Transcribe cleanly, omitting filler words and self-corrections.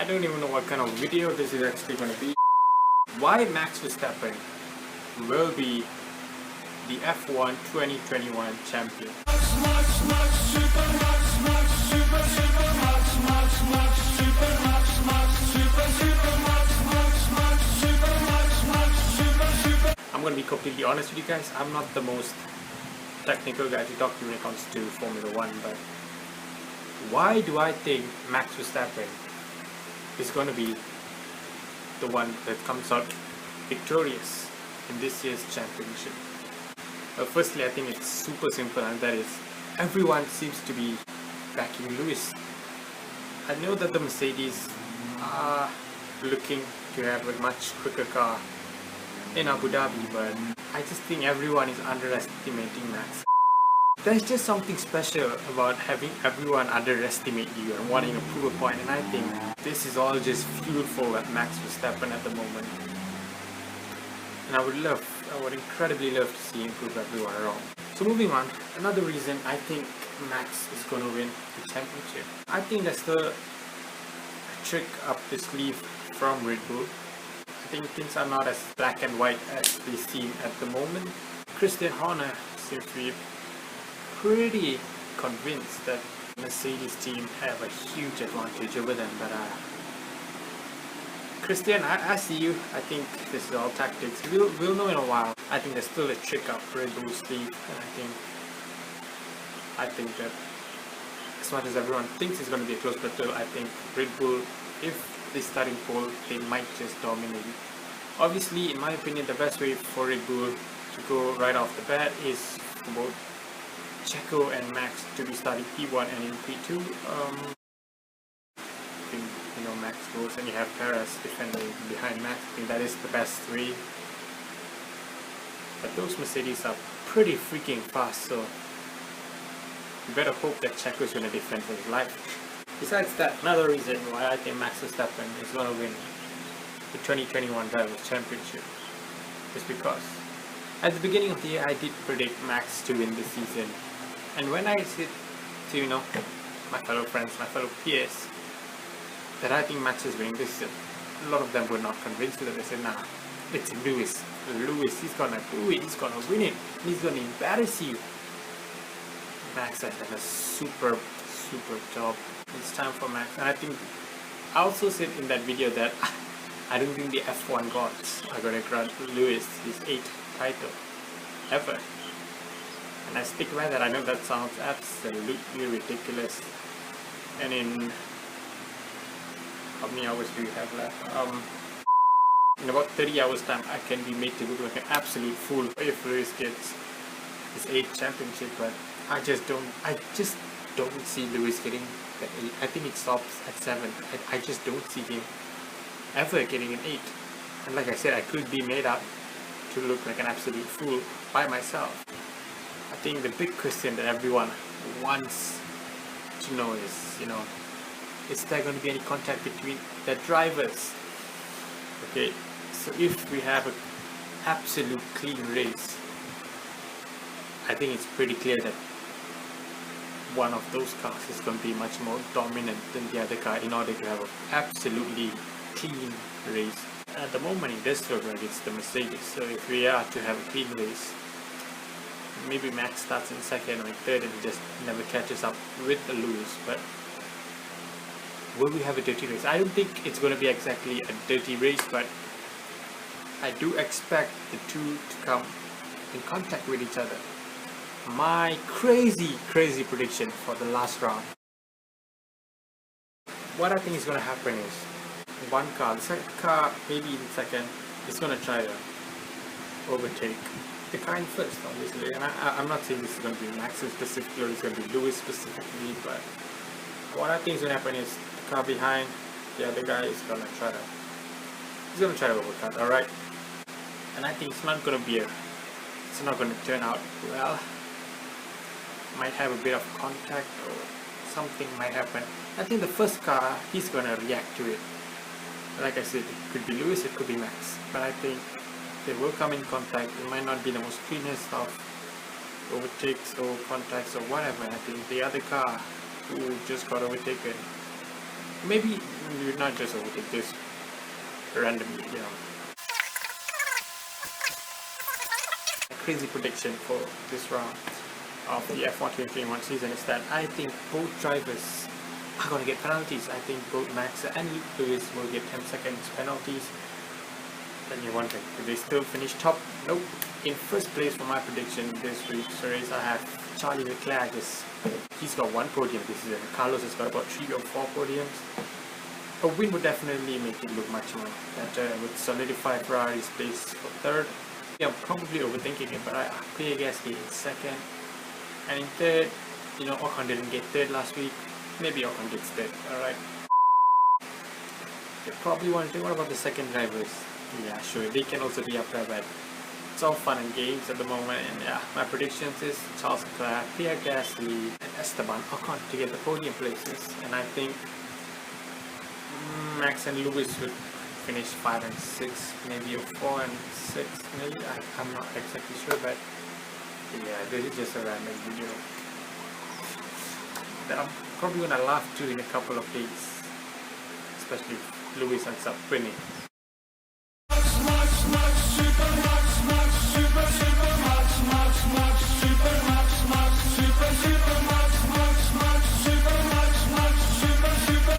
I don't even know what kind of video this is actually going to be. Why Max Verstappen will be the F1 2021 champion. I'm going to be completely honest with you guys. I'm not the most technical guy to talk to when it comes to Formula 1, but why do I think Max Verstappen is going to be the one that comes out victorious in this year's championship? Firstly, I think it's super simple, and that is everyone seems to be backing Lewis. I know that the Mercedes are looking to have a much quicker car in Abu Dhabi, but I just think everyone is underestimating Max. There's just something special about having everyone underestimate you and wanting to prove a point, and I think this is all just fuel for Max Verstappen at the moment. And I would incredibly love to see him prove everyone wrong. So moving on, another reason I think Max is going to win the championship. I think there's still a trick up the sleeve from Red Bull. I think things are not as black and white as they seem at the moment. Christian Horner seems to be pretty convinced that Mercedes team have a huge advantage over them, but Christian, I see you. I think this is all tactics. We'll know in a while. I think there's still a trick up Red Bull's sleeve, and I think that as much as everyone thinks it's going to be a close battle, I think Red Bull, if they starting pole, they might just dominate. Obviously, in my opinion, the best way for Red Bull to go right off the bat is for both Checo and Max to be starting P1 and in P2. I think, Max goes and you have Perez defending behind Max. I think that is the best way. But those Mercedes are pretty freaking fast, so you better hope that Checo is going to defend for his life. Besides that, another reason why I think Max Verstappen is going to win the 2021 Drivers' Championship is because at the beginning of the year I did predict Max to win this season, and when I said to my fellow friends, my fellow peers, that I think Max is winning this season, a lot of them were not convinced with it. They said, nah, it's Lewis, he's gonna do it, he's gonna win it, he's gonna embarrass you. Max has done a superb job. It's time for Max, and I think I also said in that video that I don't think the F1 gods are gonna grant Lewis his 8th title ever, and I stick by that. I know that sounds absolutely ridiculous, and in how many hours do you have left? In about 30 hours time I can be made to look like an absolute fool if Lewis gets his 8th championship, but I just don't see Lewis getting the 8. I think it stops at 7. I just don't see him ever getting an 8, and like I said, I could be made up to look like an absolute fool by myself. I think the big question that everyone wants to know is there going to be any contact between the drivers? Okay, so if we have an absolute clean race, I think it's pretty clear that one of those cars is going to be much more dominant than the other car in order to have an absolutely clean race. At the moment it does look like it's the Mercedes, so if we are to have a clean race, maybe Max starts in 2nd or in 3rd and just never catches up with the Lewis. But will we have a dirty race? I don't think it's going to be exactly a dirty race, but I do expect the two to come in contact with each other. My crazy prediction for the last round. What I think is going to happen is one car, the second car, maybe in 2nd, is going to try to overtake the car in 1st, obviously. And I'm not saying this is going to be Max specifically or it's going to be Lewis specifically, but what I think is going to happen is the car behind the other guy is going to try to overcut, alright? And I think it's not going to turn out well. Might have a bit of contact or something might happen. I think the first car, he's going to react to it. Like I said, it could be Lewis, it could be Max, but I think they will come in contact. It might not be the most cleanest of overtakes or contacts or whatever. I think the other car who just got overtaken maybe you not just overtake, just randomly, you know. A crazy prediction for this round of the F1 2021 season is that I think both drivers are going to get penalties. I think both Max and Lewis will get 10 seconds penalties. Then you're wondering, do they still finish top? Nope. In first place for my prediction this week's race, I have Charlie Leclerc. He's got 1 podium this season. Carlos has got about 3 or 4 podiums. A win would definitely make it look much more better. Would solidify Ferrari's place for 3rd. Yeah, I'm probably overthinking it, but I Pierre Gasly in 2nd. And in 3rd, you know, Ocon didn't get 3rd last week. Maybe Ocon gets 3rd, alright. You're probably wondering, what about the second drivers? Yeah, sure, they can also be up there, but it's all fun and games at the moment. And yeah, my predictions is Charles Leclerc, Pierre Gasly, and Esteban Ocon to get the podium places. And I think Max and Lewis would finish 5 and 6, maybe 4 and 6, maybe. I'm not exactly sure, but yeah, this is just a random video that I'm probably gonna laugh to in a couple of days, especially if Lewis ends up winning.